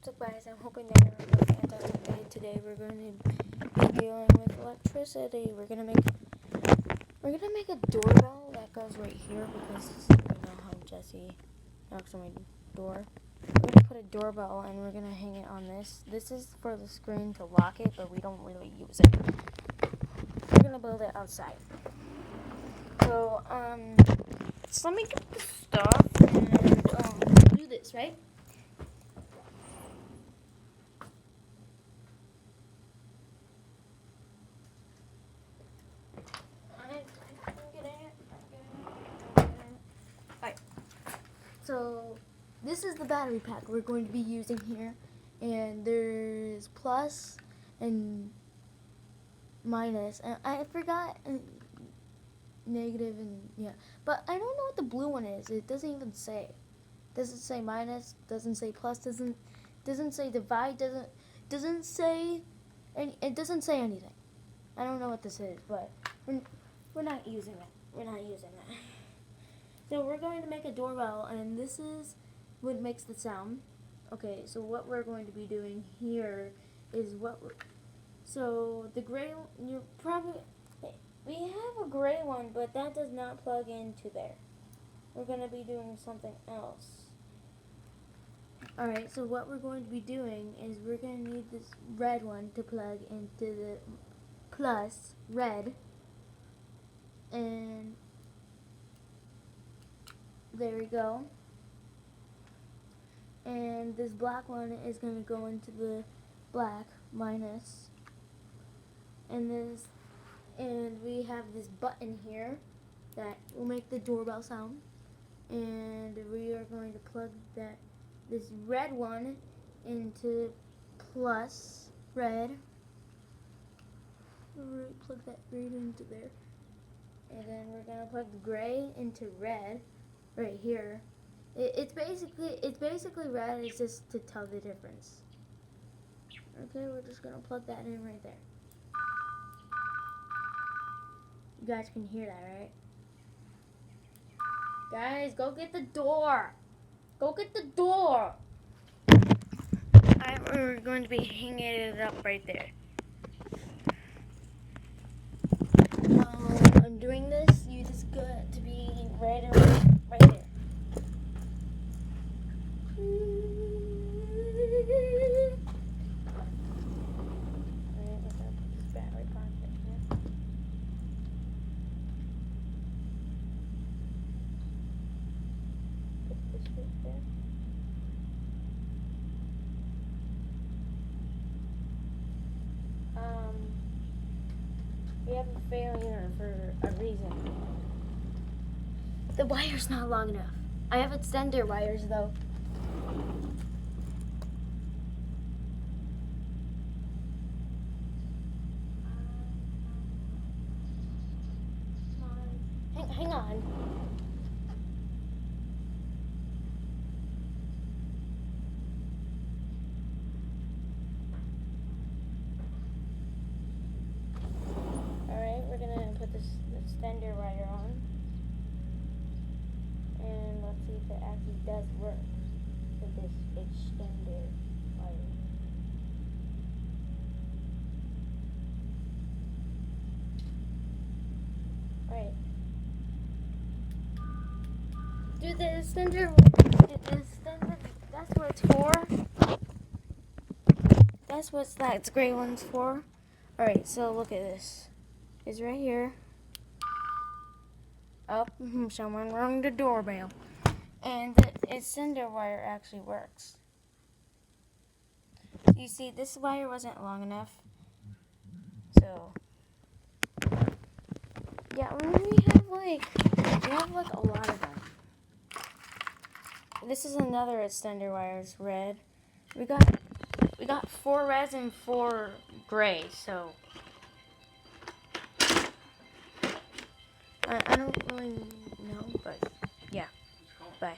What's up, guys? I'm hoping that everyone's fantastic day. Today we're going to be dealing with electricity. We're gonna make a doorbell that goes right here because you know how Jesse knocks on my door. We're gonna put a doorbell and we're gonna hang it on this. This is for the screen to lock it, but we don't really use it. We're gonna build it outside. So let me get the stuff and do this, right? So this is the battery pack we're going to be using here, and there's plus and minus, and I forgot negative and yeah, but I don't know what the blue one is. It doesn't even say. Doesn't say minus, doesn't say plus, doesn't say divide, doesn't say, and it doesn't say anything. I don't know what this is, but we're not using it. We're not using it. So we're going to make a doorbell, and this is what makes the sound. Okay, so what we're going to be doing here is so the gray, we have a gray one, but that does not plug into there. We're going to be doing something else. Alright, so what we're going to be doing is we're going to need this red one to plug into the plus red, and there we go. And this black one is going to go into the black minus. And we have this button here that will make the doorbell sound. And we are going to plug this red one into plus red. Plug that red into there. And then we're going to plug the gray into red right here. It's basically red. It's just to tell the difference. Okay, we're just gonna plug that in right there. You guys can hear that, right? Guys, go get the door. Go get the door. Alright, we're going to be hanging it up right there. While I'm doing this, you just got to be right there. We have a failure for a reason. The wire's not long enough. I have extender wires though. Hang on. Alright, we're gonna put this extender wire on. And let's see if it actually does work with this extender wire. Alright. Do the extender, that's what it's for. That's what that gray one's for. Alright, so look at this. It's right here. Oh, someone rang the doorbell. And the extender wire actually works. You see, this wire wasn't long enough. So, yeah, we have like a lot of them. This is another extender wire. It's red. We got 4 reds and 4 grays. So I don't really know, but yeah. Bye.